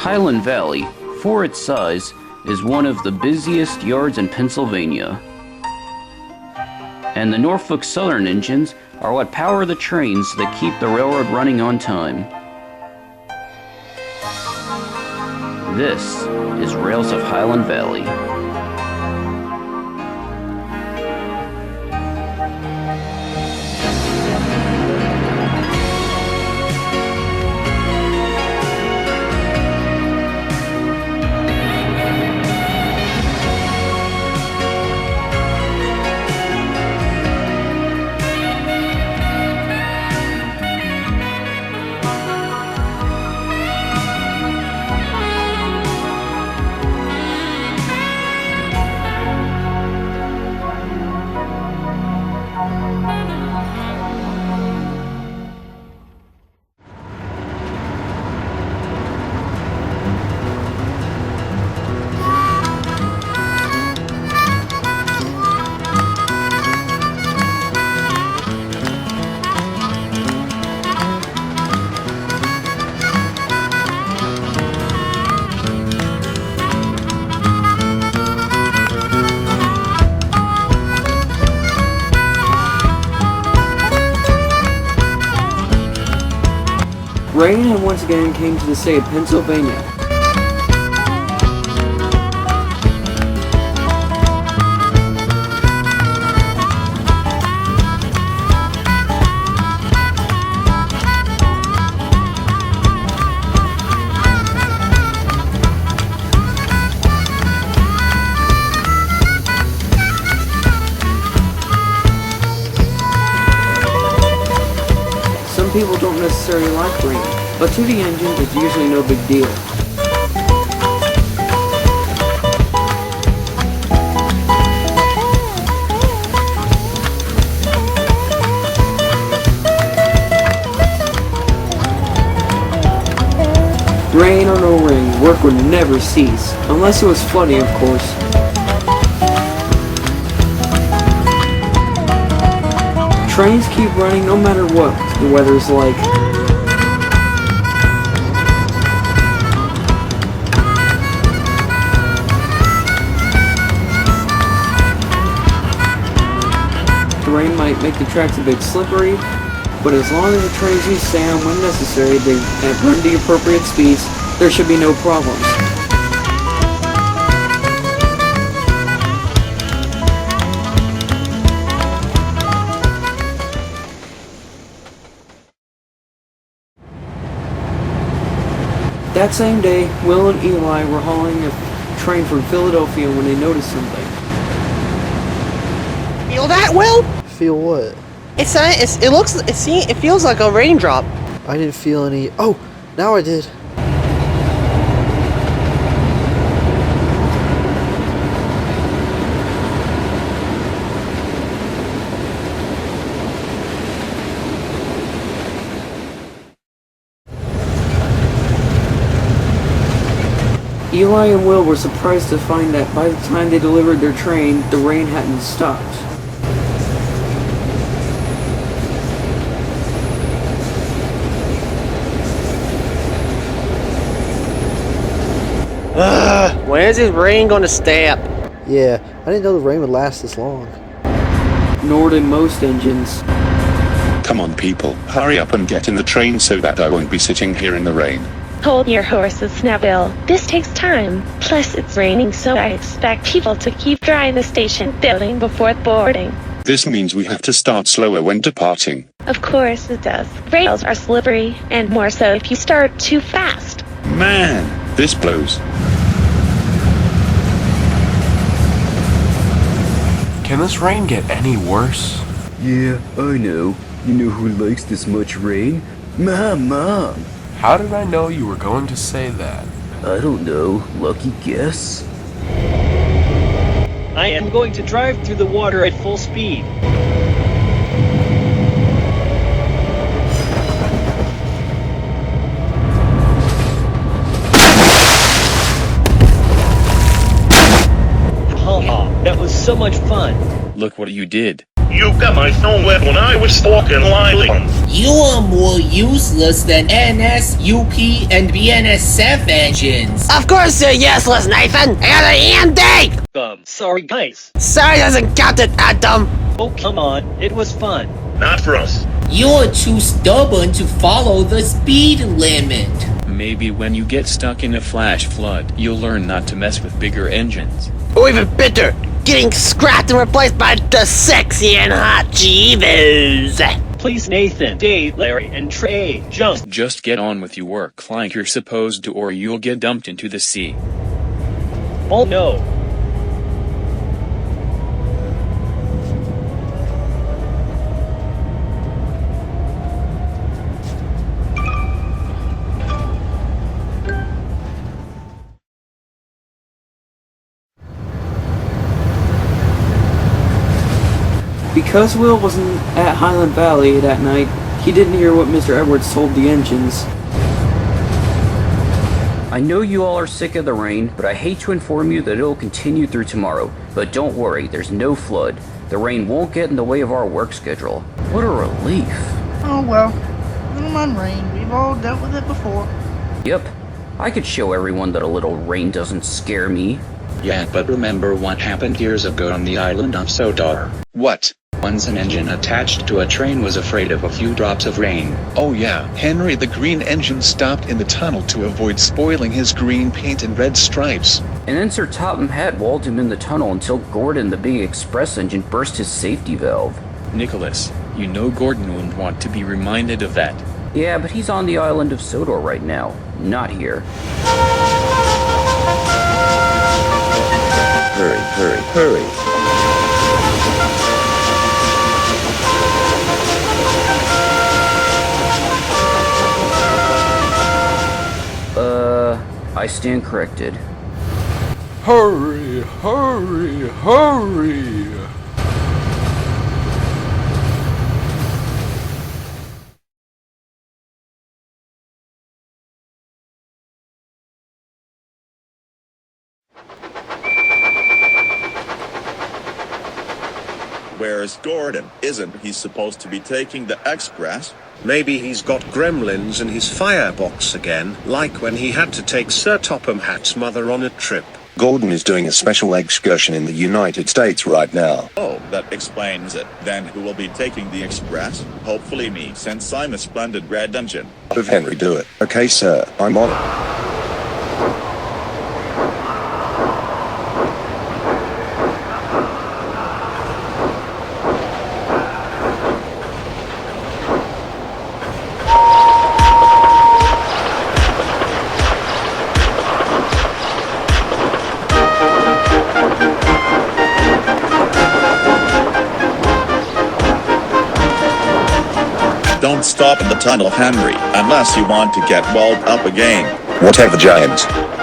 Highland Valley, for its size, is one of the busiest yards in Pennsylvania. And the Norfolk Southern engines are what power the trains that keep the railroad running on time. This is Rails of Highland Valley. Rain had once again came to the state of Pennsylvania. Some people don't necessarily like rain, but to the engines it's usually no big deal. Rain or no rain, work would never cease, unless it was flooding, of course. Trains keep running no matter what the weather's like. The rain might make the tracks a bit slippery, but as long as the trains use sand when necessary and run the appropriate speeds, there should be no problems. That same day, Will and Eli were hauling a train from Philadelphia when they noticed something. Feel that, Will? Feel what? It feels like a raindrop. I didn't feel any. Oh, now I did. Eli and Will were surprised to find that by the time they delivered their train, the rain hadn't stopped. When is this rain gonna stop? Yeah, I didn't know the rain would last this long. Nor did most engines. Come on people, hurry up and get in the train so that I won't be sitting here in the rain. Hold your horses, Neville. This takes time. Plus, it's raining, so I expect people to keep dry in the station building before boarding. This means we have to start slower when departing. Of course it does. Rails are slippery, and more so if you start too fast. Man, this blows. Can this rain get any worse? Yeah, I know. You know who likes this much rain? My mom. How did I know you were going to say that? I don't know. Lucky guess? I am going to drive through the water at full speed. Haha, that was so much fun. Look what you did. You got my phone wet when I was stalking Lilim. You are more useless than NS, UP, and BNSF engines. Of course you're useless, Nathan! I got an EMD! Sorry guys. Sorry doesn't count it, Adam! Oh come on, it was fun. Not for us. You're too stubborn to follow the speed limit. Maybe when you get stuck in a flash flood, you'll learn not to mess with bigger engines. Or even better, getting scrapped and replaced by the sexy and hot Jeevos! Please Nathan, Dave, Larry, and Trey, Just get on with your work like you're supposed to or you'll get dumped into the sea. Oh no. Because Will wasn't at Highland Valley that night, he didn't hear what Mr. Edwards told the engines. I know you all are sick of the rain, but I hate to inform you that it'll continue through tomorrow. But don't worry, there's no flood. The rain won't get in the way of our work schedule. What a relief. Oh well, never mind rain. We've all dealt with it before. Yep, I could show everyone that a little rain doesn't scare me. Yeah, but remember what happened years ago on the island of Sodar? What? Once an engine attached to a train was afraid of a few drops of rain. Oh yeah, Henry the green engine stopped in the tunnel to avoid spoiling his green paint and red stripes. And then Sir Topham Hatt walled him in the tunnel until Gordon, the big express engine, burst his safety valve. Nicholas, you know Gordon wouldn't want to be reminded of that. Yeah, but he's on the island of Sodor right now, not here. Hurry, hurry, hurry. I stand corrected. Hurry, hurry, hurry! Where's Gordon? Isn't he supposed to be taking the express? Maybe he's got gremlins in his firebox again, like when he had to take Sir Topham Hatt's mother on a trip. Gordon is doing a special excursion in the United States right now. Oh, that explains it. Then who will be taking the express? Hopefully me, since I'm a splendid red engine. Have Henry do it. Okay, sir, I'm on it. Don't stop in the tunnel, Henry, unless you want to get walled up again. Whatever, giant.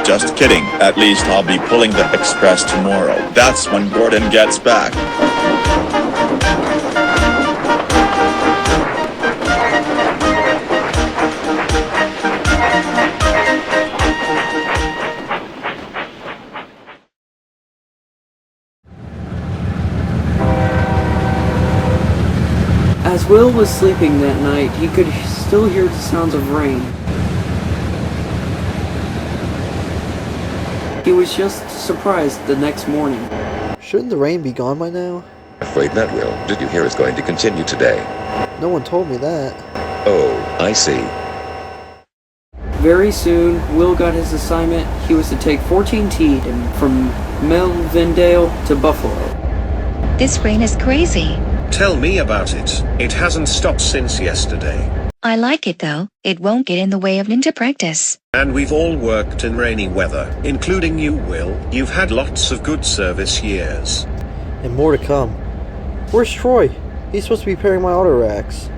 Just kidding, at least I'll be pulling the express tomorrow. That's when Gordon gets back. As Will was sleeping that night, he could still hear the sounds of rain. He was just surprised the next morning. Shouldn't the rain be gone by now? Afraid not, Will. Did you hear it's going to continue today? No one told me that. Oh, I see. Very soon, Will got his assignment. He was to take 14T from Melvindale to Buffalo. This rain is crazy. Tell me about it. It hasn't stopped since yesterday. I like it though. It won't get in the way of ninja practice. And we've all worked in rainy weather, including you, Will. You've had lots of good service years. And more to come. Where's Troy? He's supposed to be repairing my autoracks.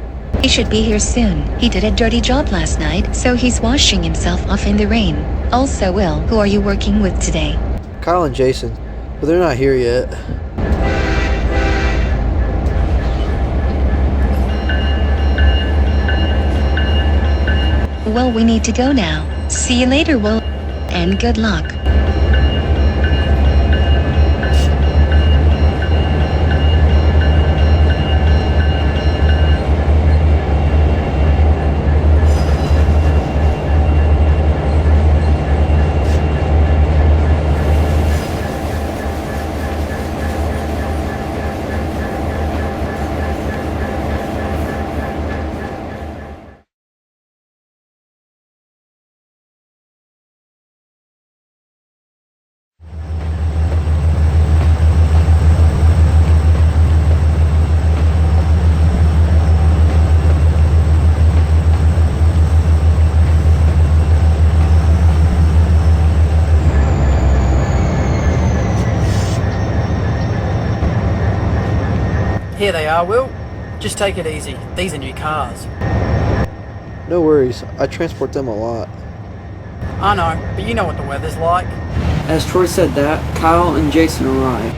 He should be here soon. He did a dirty job last night, so he's washing himself off in the rain. Also, Will, who are you working with today? Kyle and Jason, but they're not here yet. Well, we need to go now. See you later, Will. And good luck. Here they are, Will. Just take it easy. These are new cars. No worries, I transport them a lot. I know, but you know what the weather's like. As Troy said that, Kyle and Jason arrived.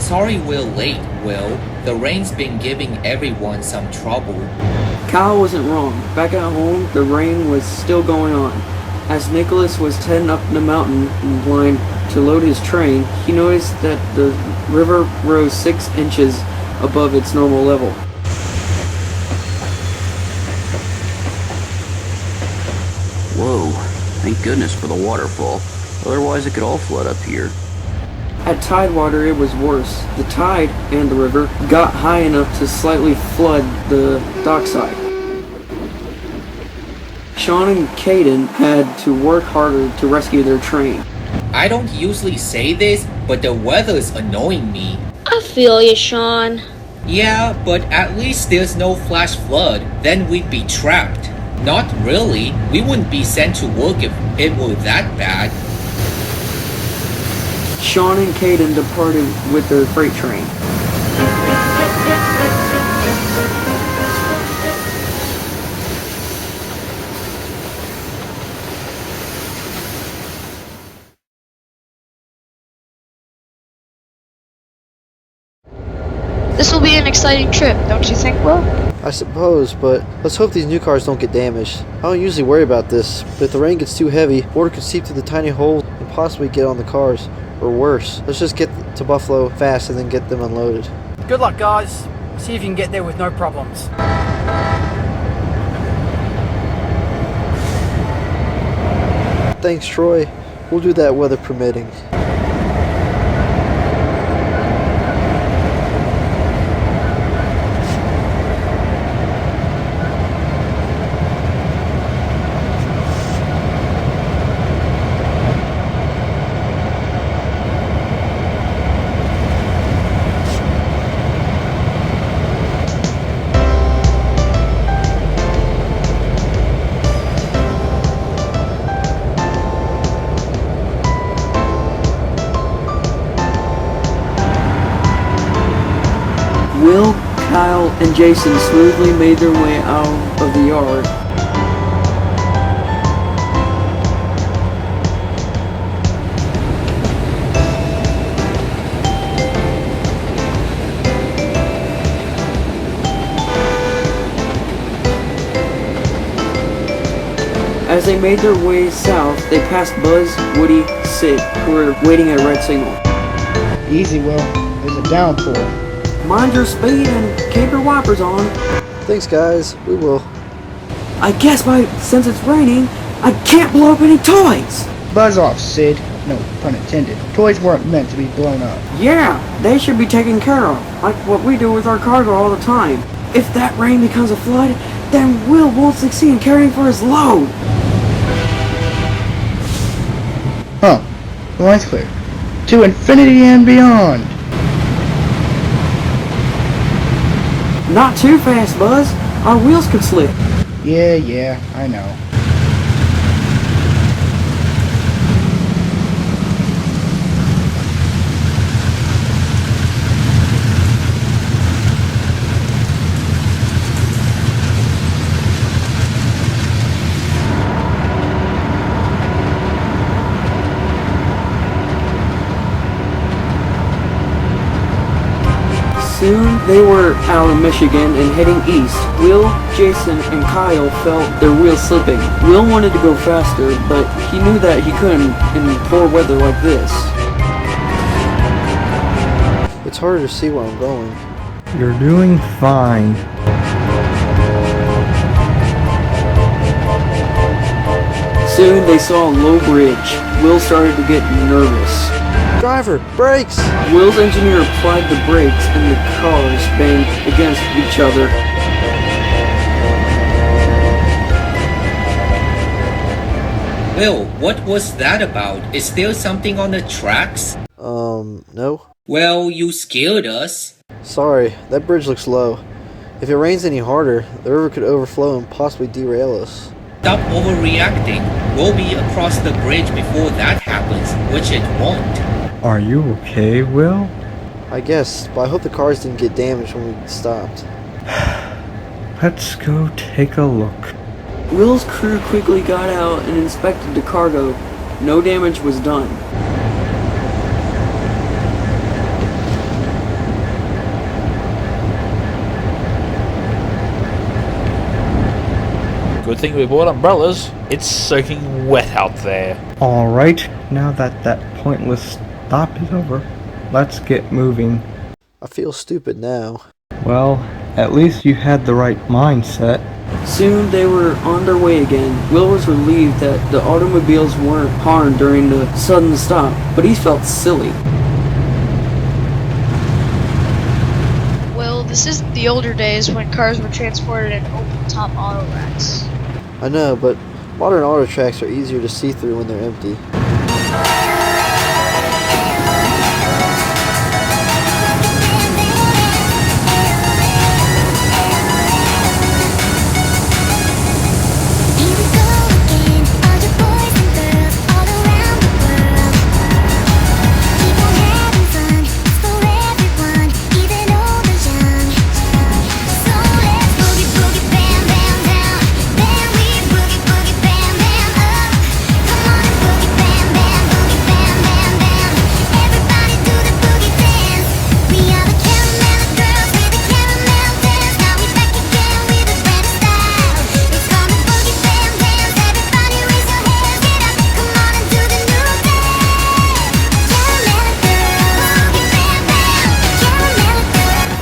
Sorry we're late, Will. The rain's been giving everyone some trouble. Kyle wasn't wrong. Back at home, the rain was still going on. As Nicholas was heading up the mountain line to load his train, he noticed that the river rose 6 inches above its normal level. Whoa, thank goodness for the waterfall. Otherwise it could all flood up here. At Tidewater, it was worse. The tide and the river got high enough to slightly flood the dockside. Sean and Caden had to work harder to rescue their train. I don't usually say this, but the weather's annoying me. I feel you, Sean. Yeah, but at least there's no flash flood, then we'd be trapped. Not really. We wouldn't be sent to work if it were that bad. Sean and Caden departed with their freight train. This will be an exciting trip, don't you think, Will? I suppose, but let's hope these new cars don't get damaged. I don't usually worry about this, but if the rain gets too heavy, water could seep through the tiny holes and possibly get on the cars. Or worse, let's just get to Buffalo fast and then get them unloaded. Good luck, guys. See if you can get there with no problems. Thanks, Troy. We'll do that weather permitting. Will, Kyle, and Jason smoothly made their way out of the yard. As they made their way south, they passed Buzz, Woody, Sid, who were waiting at a red signal. Easy, Will. There's a downpour. Mind your speed and keep your wipers on. Thanks, guys. We will. I guess since it's raining, I can't blow up any toys. Buzz off, Sid. No pun intended. Toys weren't meant to be blown up. Yeah, they should be taken care of, like what we do with our cargo all the time. If that rain becomes a flood, then Will won't succeed in carrying for his load. Huh. The line's clear. To infinity and beyond. Not too fast, Buzz. Our wheels could slip. Yeah, I know. Soon, they were out of Michigan and heading east. Will, Jason, and Kyle felt their wheels slipping. Will wanted to go faster, but he knew that he couldn't in poor weather like this. It's harder to see where I'm going. You're doing fine. Soon, they saw a low bridge. Will started to get nervous. Driver, brakes! Will's engineer applied the brakes and the cars banged against each other. Will, what was that about? Is there something on the tracks? No. Well, you scared us. Sorry, that bridge looks low. If it rains any harder, the river could overflow and possibly derail us. Stop overreacting. We'll be across the bridge before that happens, which it won't. Are you okay, Will? I guess, but I hope the cars didn't get damaged when we stopped. Let's go take a look. Will's crew quickly got out and inspected the cargo. No damage was done. Good thing we bought umbrellas. It's soaking wet out there. Alright, now that that pointless stop is over, let's get moving. I feel stupid now. Well, at least you had the right mindset. Soon they were on their way again. Will was relieved that the automobiles weren't harmed during the sudden stop, but he felt silly. Well, this isn't the older days when cars were transported in open-top auto racks. I know, but modern auto tracks are easier to see through when they're empty.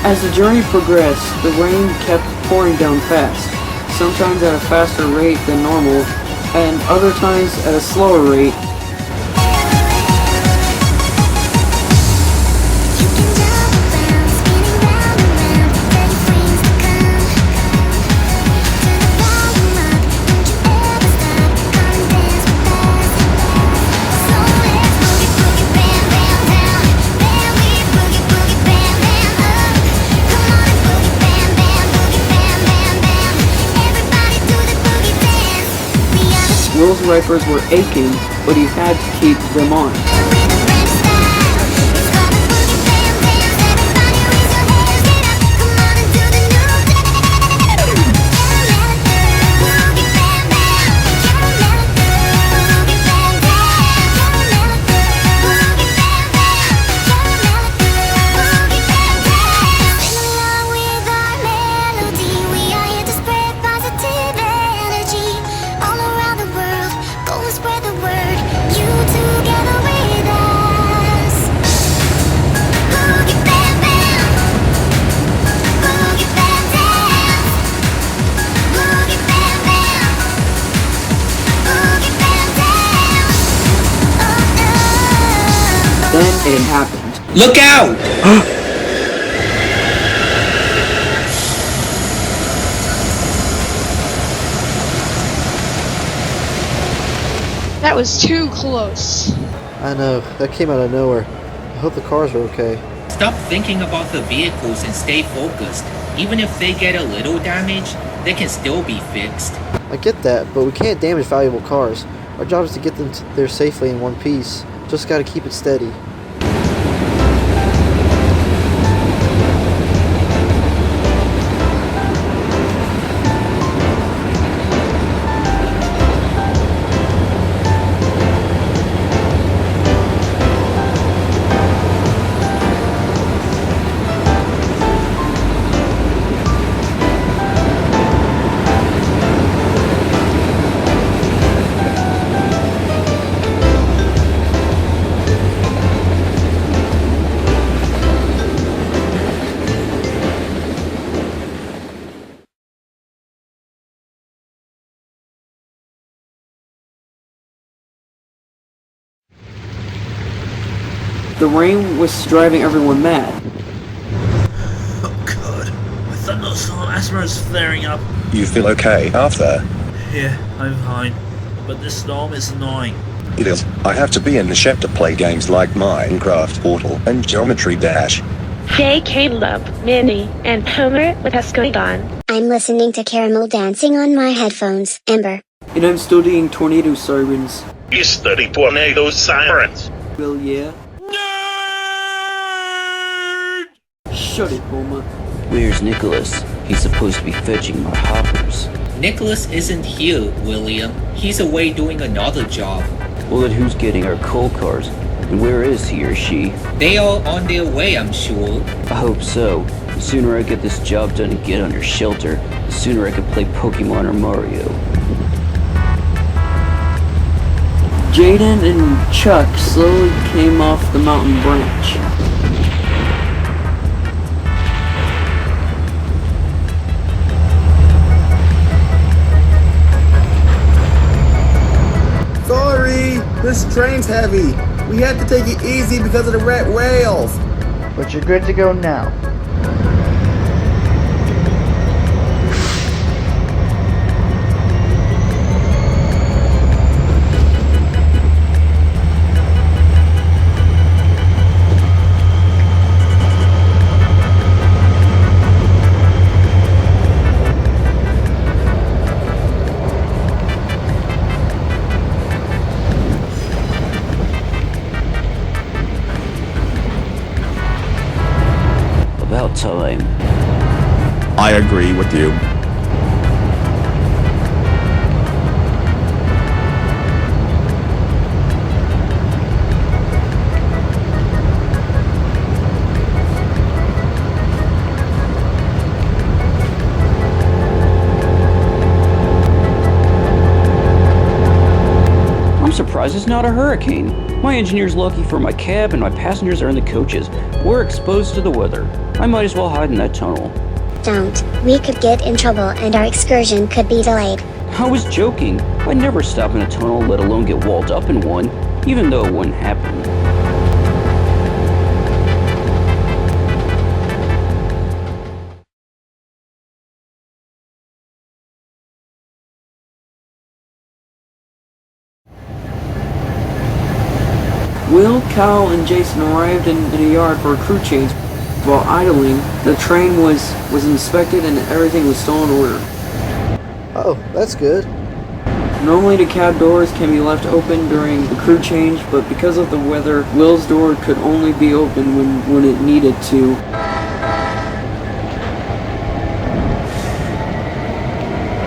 As the journey progressed, the rain kept pouring down fast, sometimes at a faster rate than normal, and other times at a slower rate. Will's wipers were aching, but he had to keep them on. Then it happened. Look out! That was too close. I know, that came out of nowhere. I hope the cars are okay. Stop thinking about the vehicles and stay focused. Even if they get a little damage, they can still be fixed. I get that, but we can't damage valuable cars. Our job is to get them there safely in one piece. Just gotta keep it steady. The rain was driving everyone mad. Oh god, my thunderstorm asthma is flaring up. You feel okay, Arthur? Yeah, I'm fine, but this storm is annoying. It is. I have to be in the shed to play games like Minecraft Portal and Geometry Dash. Hey Kaleb, Minnie, and Homer, what has going on? I'm listening to Caramel dancing on my headphones, Ember. And I'm studying tornado sirens. You study tornado sirens. Well, yeah. No! Shut it, Bulma. Where's Nicholas? He's supposed to be fetching my hoppers. Nicholas isn't here, William. He's away doing another job. Well, then who's getting our coal cars? And where is he or she? They are on their way, I'm sure. I hope so. The sooner I get this job done and get under shelter, the sooner I can play Pokemon or Mario. Jaden and Chuck slowly came off the mountain branch. Sorry, this train's heavy. We had to take it easy because of the red rails. But you're good to go now. About time. I agree with you. I'm surprised it's not a hurricane. My engineer's lucky for my cab and my passengers are in the coaches. We're exposed to the weather. I might as well hide in that tunnel. Don't. We could get in trouble and our excursion could be delayed. I was joking. I'd never stop in a tunnel, let alone get walled up in one, even though it wouldn't happen. Will, Kyle, and Jason arrived in a yard for a crew change. While idling, the train was inspected and everything was still in order. Oh, that's good. Normally the cab doors can be left open during the crew change, but because of the weather, Will's door could only be opened when it needed to.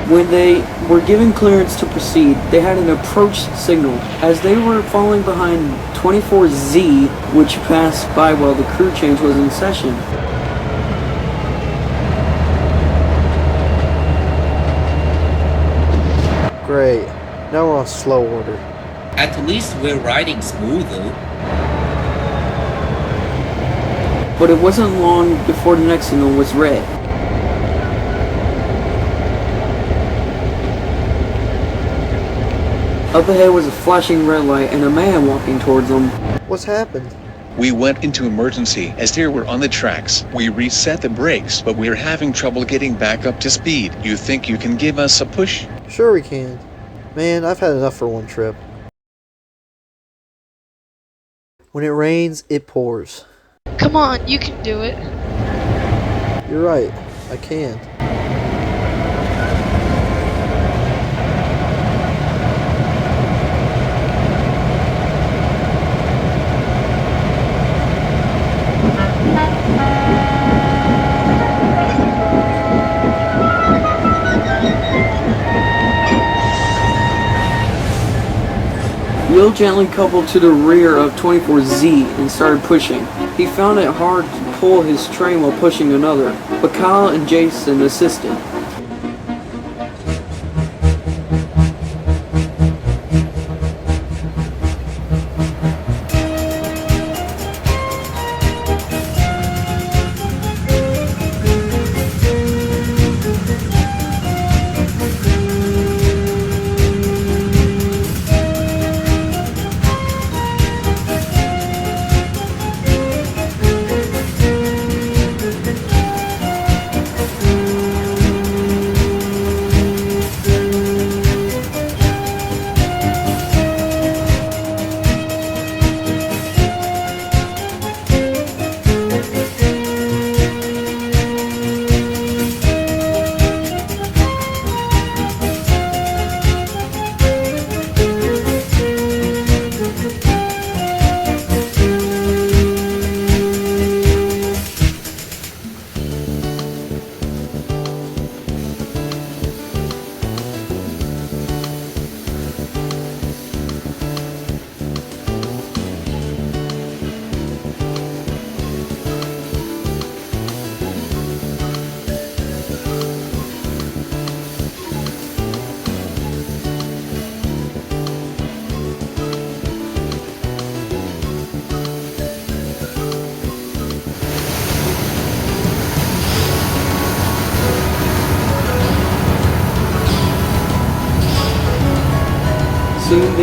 When they were given clearance to proceed, they had an approach signal. As they were falling behind 24Z, which passed by while the crew change was in session. Great. Now we're on slow order. At least we're riding smoother. But it wasn't long before the next signal was red. Up ahead was a flashing red light and a man walking towards them. What's happened? We went into emergency as there were on the tracks. We reset the brakes, but we're having trouble getting back up to speed. You think you can give us a push? Sure we can. Man, I've had enough for one trip. When it rains, it pours. Come on, you can do it. You're right. I can. Will gently coupled to the rear of 24Z and started pushing. He found it hard to pull his train while pushing another, but Kyle and Jason assisted.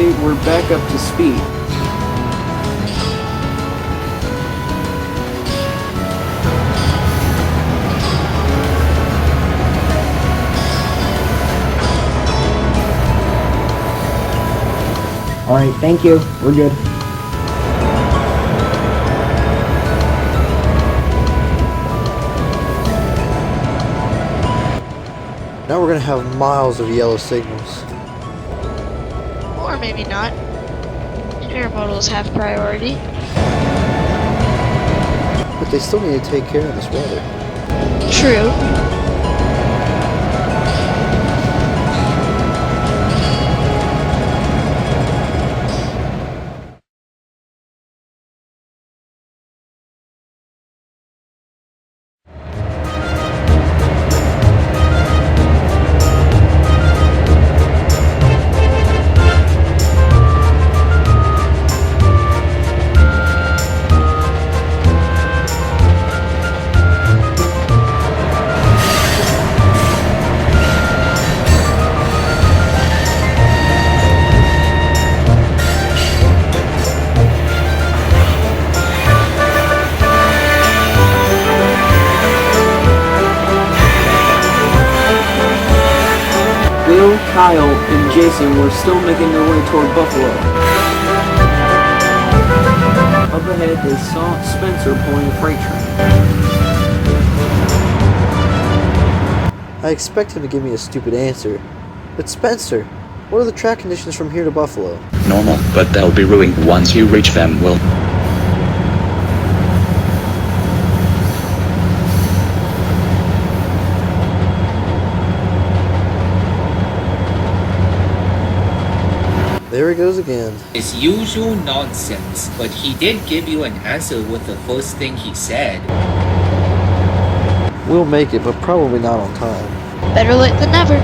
they were back up to speed. Alright, thank you. We're good. Now we're gonna have miles of yellow signals. Or maybe not. Intermodals have priority. But they still need to take care of this weather. True. Will, Kyle, and Jason were still making their way toward Buffalo. Up ahead, they saw Spencer pulling a freight train. I expect him to give me a stupid answer. But Spencer, what are the track conditions from here to Buffalo? Normal, but they'll be ruined once you reach them, Will. There he goes again. It's usual nonsense, but he did give you an answer with the first thing he said. We'll make it, but probably not on time. Better late than never.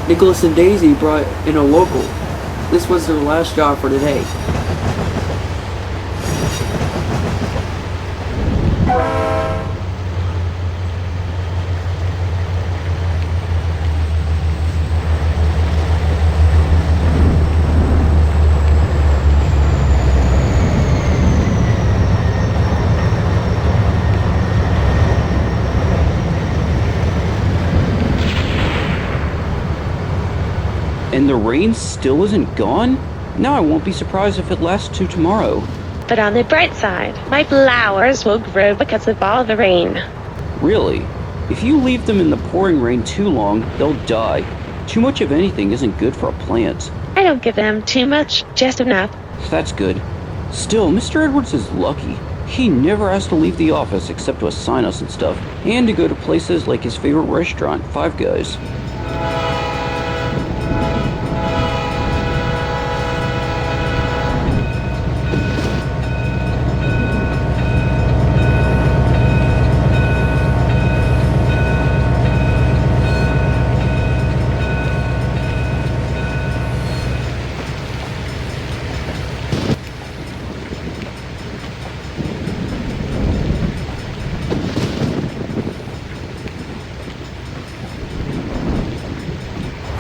Nicholas and Daisy brought in a local. This was their last job for today. And the rain still isn't gone? Now I won't be surprised if it lasts to tomorrow. But on the bright side, my flowers will grow because of all the rain. Really? If you leave them in the pouring rain too long, they'll die. Too much of anything isn't good for a plant. I don't give them too much, just enough. That's good. Still, Mr. Edwards is lucky. He never has to leave the office except to assign us and stuff, and to go to places like his favorite restaurant, Five Guys.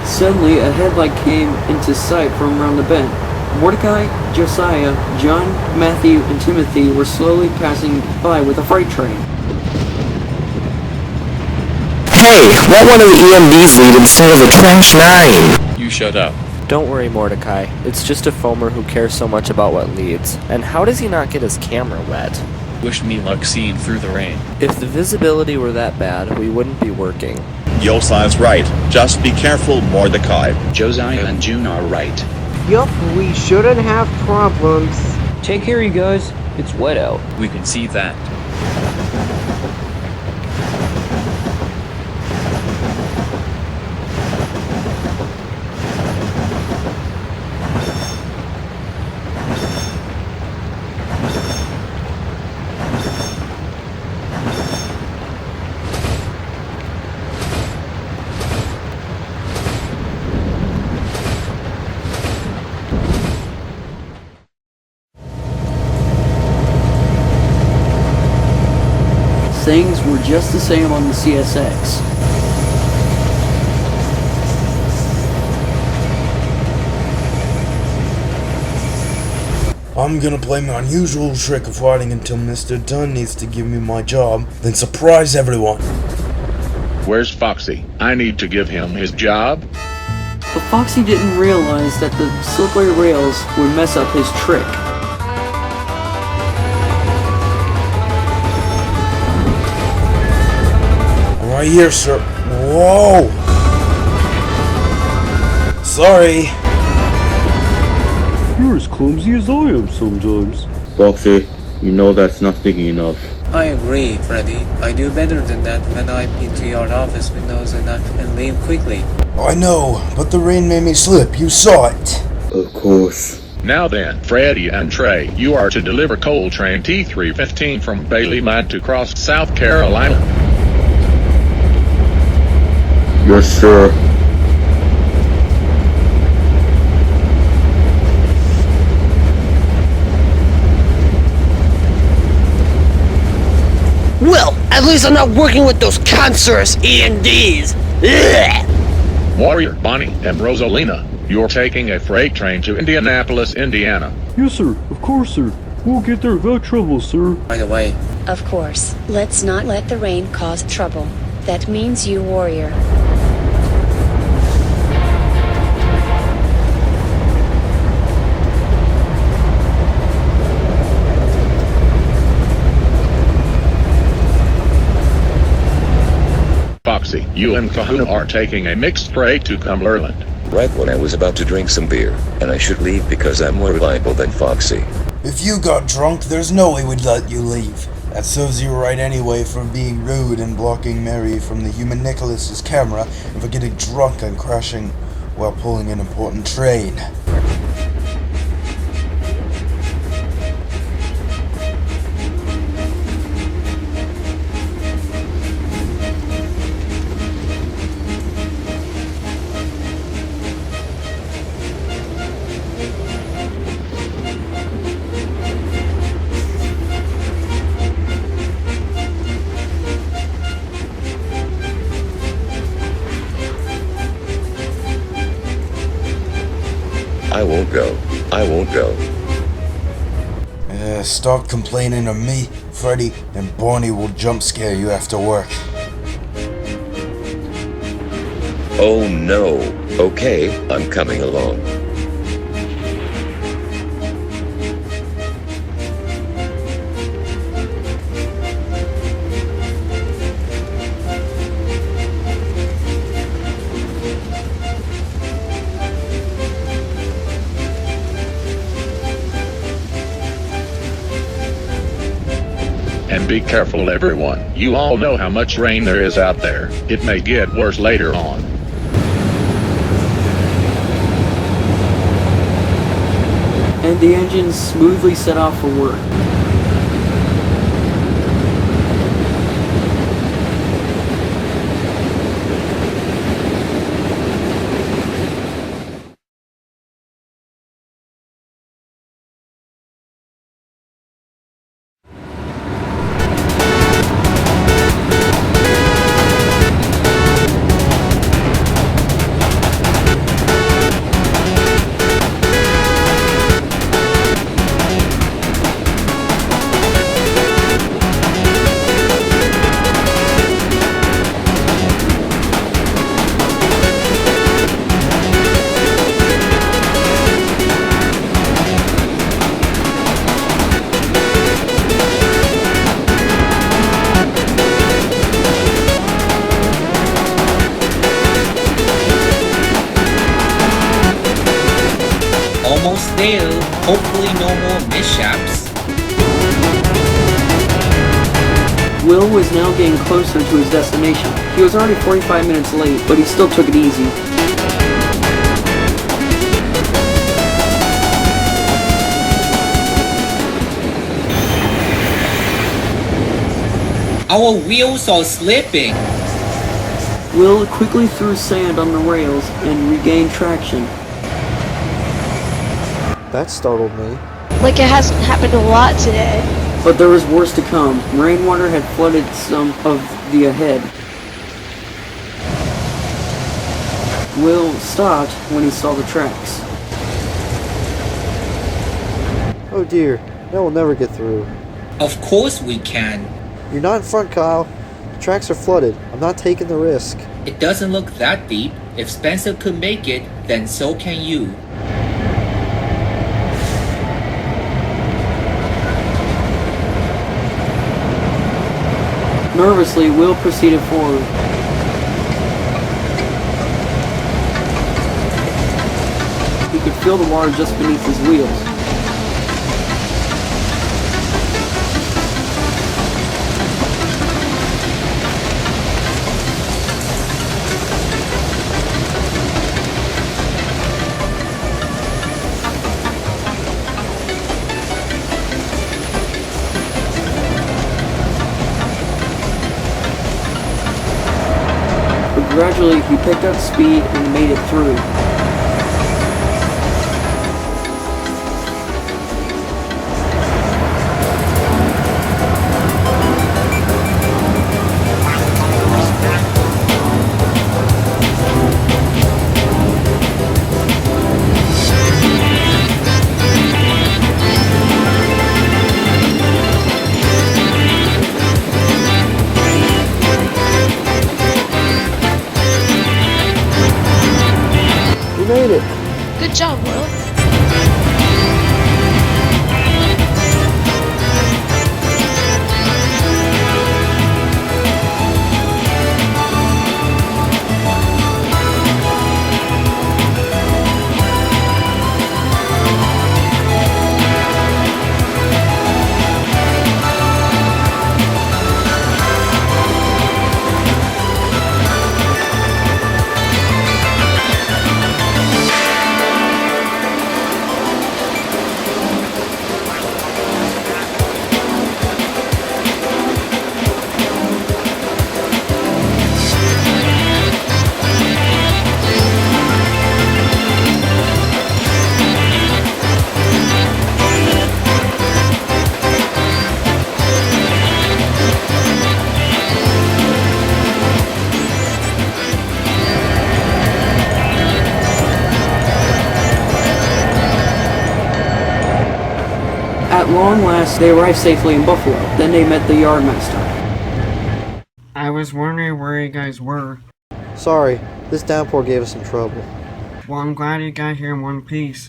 Suddenly, a headlight came into sight from around the bend. Mordecai, Josiah, John, Matthew, and Timothy were slowly passing by with a freight train. Hey, why one of the EMDs lead instead of the Trench 9? You shut up. Don't worry, Mordecai. It's just a foamer who cares so much about what leads. And how does he not get his camera wet? Wish me luck seeing through the rain. If the visibility were that bad, we wouldn't be working. Yosai's right. Just be careful, Mordecai. Josiah and June are right. Yup, we shouldn't have problems. Take care, you guys. It's wet out. We can see that. Things were just the same on the CSX. I'm gonna play my unusual trick of waiting until Mr. Dunn needs to give me my job, then surprise everyone. Where's Foxy? I need to give him his job. But Foxy didn't realize that the slippery rails would mess up his trick. Right here, sir. Whoa! Sorry. You're as clumsy as I am sometimes. Foxy, you know that's not thinking enough. I agree, Freddy. I do better than that when I'm into your office windows and leave quickly. I know, but the rain made me slip. You saw it. Of course. Now then, Freddy and Trey, you are to deliver coal train T315 from Bailey Mine to Cross, South Carolina. Yes, sir. Well, at least I'm not working with those cancerous E&Ds. Ugh. Warrior, Bonnie, and Rosalina, you're taking a freight train to Indianapolis, Indiana. Yes, sir. Of course, sir. We'll get there without trouble, sir. By the way. Of course. Let's not let the rain cause trouble. That means you, Warrior. Foxy, you and Kahuna are taking a mixed freight to Cumberland. Right when I was about to drink some beer, and I should leave because I'm more reliable than Foxy. If you got drunk, there's no way we'd let you leave. That serves you right anyway for being rude and blocking Mary from the human Nicholas's camera and for getting drunk and crashing while pulling an important train. I won't go. Stop complaining of me, Freddy, and Bonnie will jump scare you after work. Oh no. Okay, I'm coming along. And be careful, everyone. You all know how much rain there is out there. It may get worse later on. And the engines smoothly set off for work. Hopefully no more mishaps. Will was now getting closer to his destination. He was already 45 minutes late, but he still took it easy. Our wheels are slipping. Will quickly threw sand on the rails and regained traction. That startled me. Like it hasn't happened a lot today. But there was worse to come. Rainwater had flooded some of the ahead. Will stopped when he saw the tracks. Oh dear, that will never get through. Of course we can. You're not in front, Kyle. The tracks are flooded. I'm not taking the risk. It doesn't look that deep. If Spencer could make it, then so can you. Nervously, Will proceeded forward. He could feel the water just beneath his wheels. Gradually, he picked up speed and made it through. Good job, Will. At long last, they arrived safely in Buffalo. Then they met the yardmaster. I was wondering where you guys were. Sorry, this downpour gave us some trouble. Well, I'm glad you got here in one piece.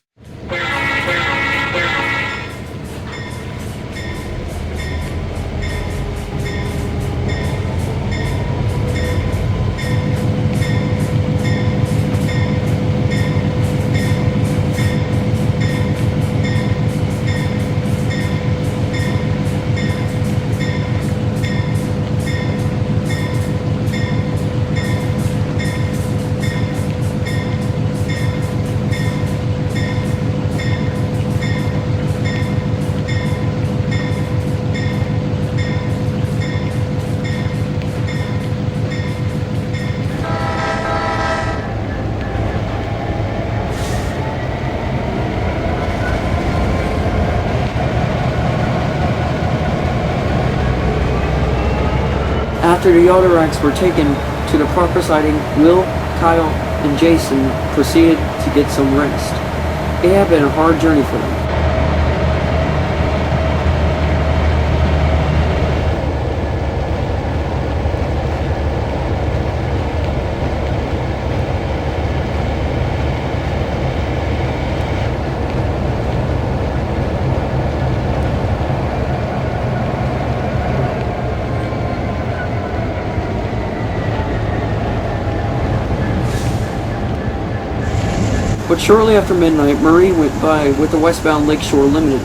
After the autoracks were taken to the proper siding, Will, Kyle, and Jason proceeded to get some rest. It had been a hard journey for them. But shortly after midnight, Marie went by with the westbound Lakeshore Limited.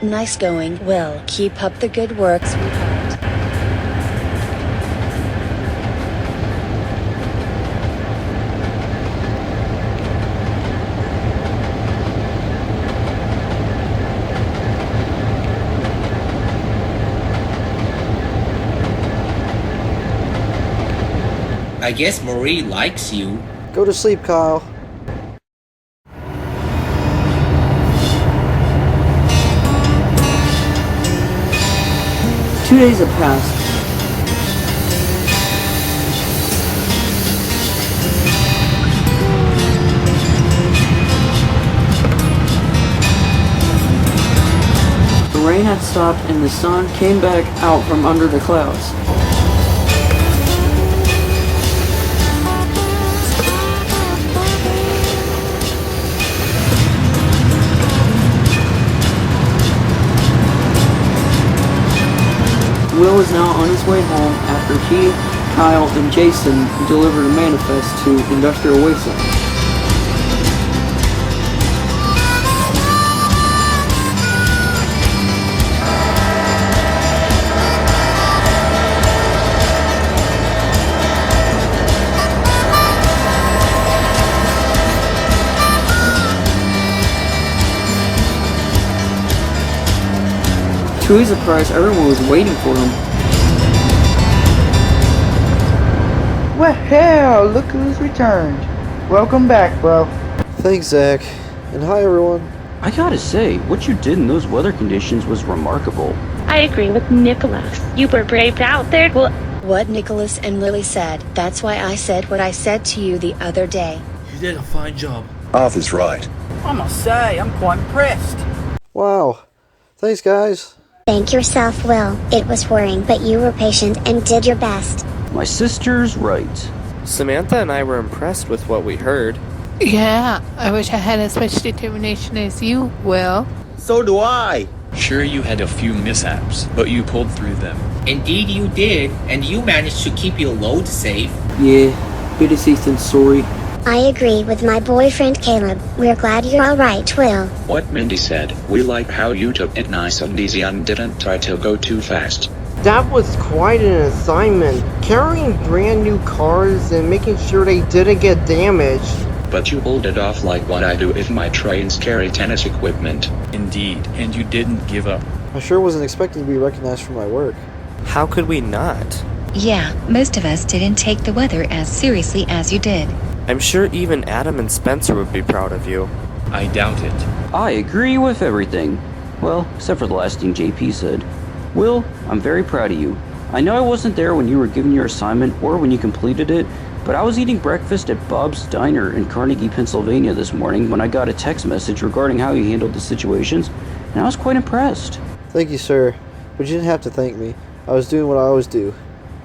Nice going, Will. Keep up the good work, sweetheart. I guess Marie likes you. Go to sleep, Kyle. Two days have passed. The rain had stopped and the sun came back out from under the clouds. Will is now on his way home after he, Kyle, and Jason delivered a manifest to Industrial Wasteland. To his surprise, everyone was waiting for him. Well, hell, look who's returned. Welcome back, bro. Thanks, Zach. And hi, everyone. I gotta say, what you did in those weather conditions was remarkable. I agree with Nicholas. You were brave out there. Well, what Nicholas and Lily said. That's why I said what I said to you the other day. You did a fine job. Arthur's right. I must say, I'm quite impressed. Wow. Thanks, guys. Thank yourself, Will. It was worrying, but you were patient and did your best. My sister's right. Samantha and I were impressed with what we heard. Yeah, I wish I had as much determination as you, Will. So do I. Sure, you had a few mishaps, but you pulled through them. Indeed you did, and you managed to keep your load safe. Yeah, bit of Ethan's sorry. I agree with my boyfriend Kaleb. We're glad you're alright, Will. What Mindy said, we like how you took it nice and easy and didn't try to go too fast. That was quite an assignment, carrying brand new cars and making sure they didn't get damaged. But you pulled it off like what I do if my trains carry tennis equipment. Indeed, and you didn't give up. I sure wasn't expecting to be recognized for my work. How could we not? Yeah, most of us didn't take the weather as seriously as you did. I'm sure even Adam and Spencer would be proud of you. I doubt it. I agree with everything. Well, except for the last thing JP said. Will, I'm very proud of you. I know I wasn't there when you were given your assignment or when you completed it, but I was eating breakfast at Bob's Diner in Carnegie, Pennsylvania this morning when I got a text message regarding how you handled the situations, and I was quite impressed. Thank you, sir. But you didn't have to thank me. I was doing what I always do.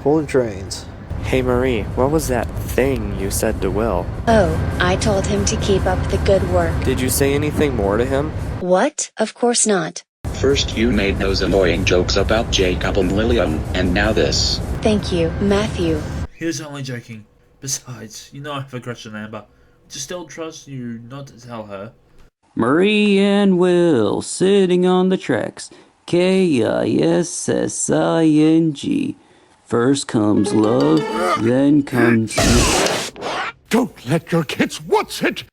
Pulling trains. Hey Marie, what was that thing you said to Will? Oh, I told him to keep up the good work. Did you say anything more to him? What? Of course not. First you made those annoying jokes about Jacob and Lilium, and now this. Thank you, Matthew. He was only joking. Besides, you know I have a crush on Amber. Just don't trust you not to tell her. Marie and Will sitting on the tracks. Kissing. First comes love, then comes... Don't let your kids watch it!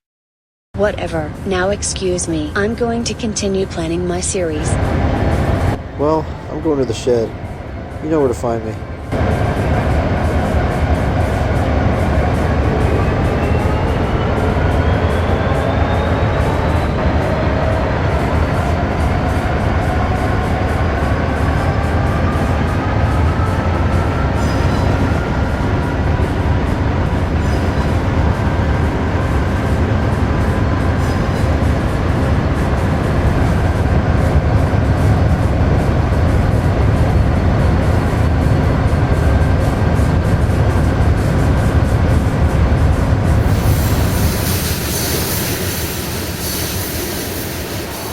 Whatever. Now excuse me. I'm going to continue planning my series. Well, I'm going to the shed. You know where to find me.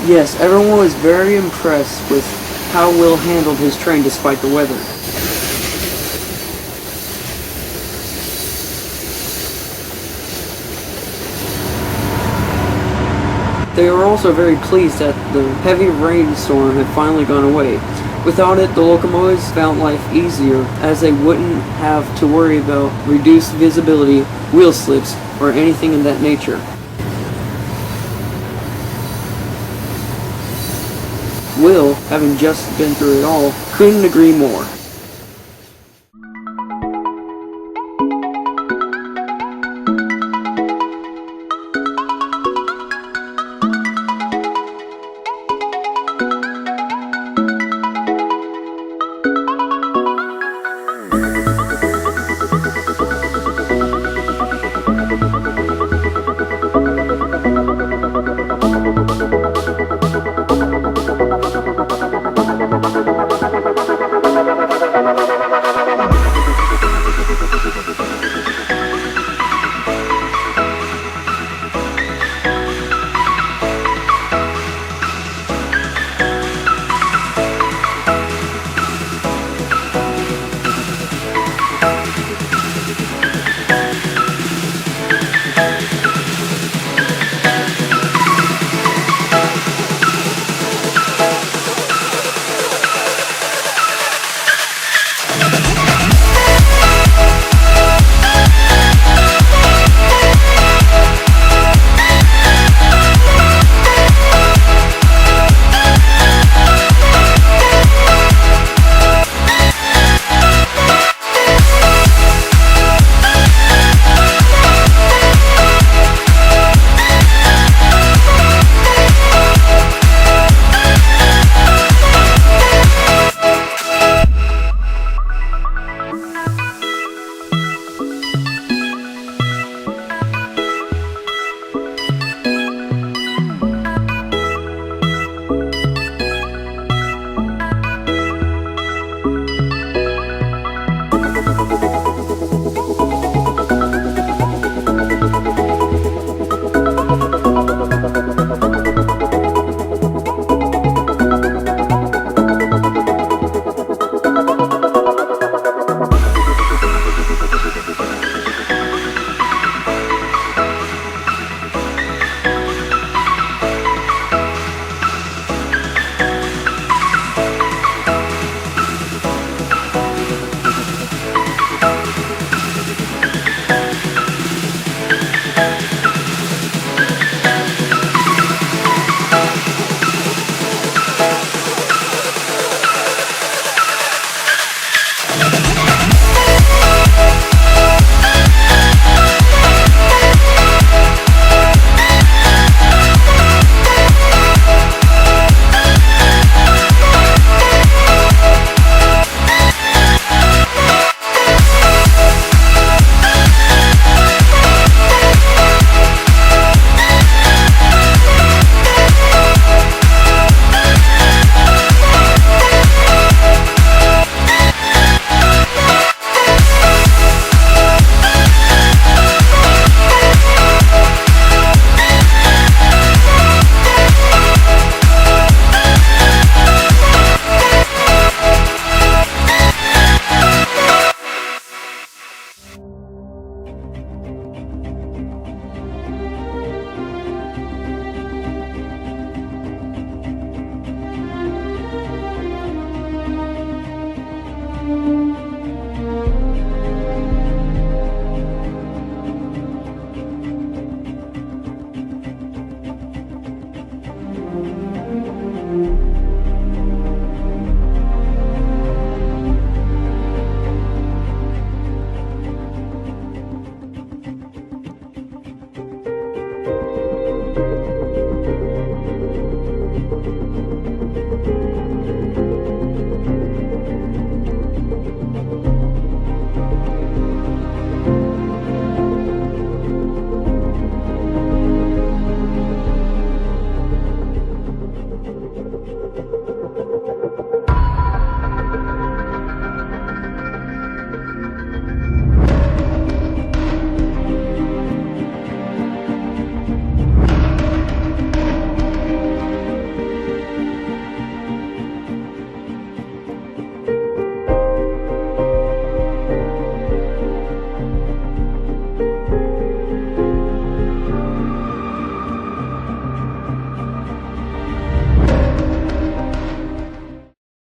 Yes, everyone was very impressed with how Will handled his train despite the weather. They were also very pleased that the heavy rainstorm had finally gone away. Without it, the locomotives found life easier, as they wouldn't have to worry about reduced visibility, wheel slips, or anything in that nature. Will, having just been through it all, couldn't agree more.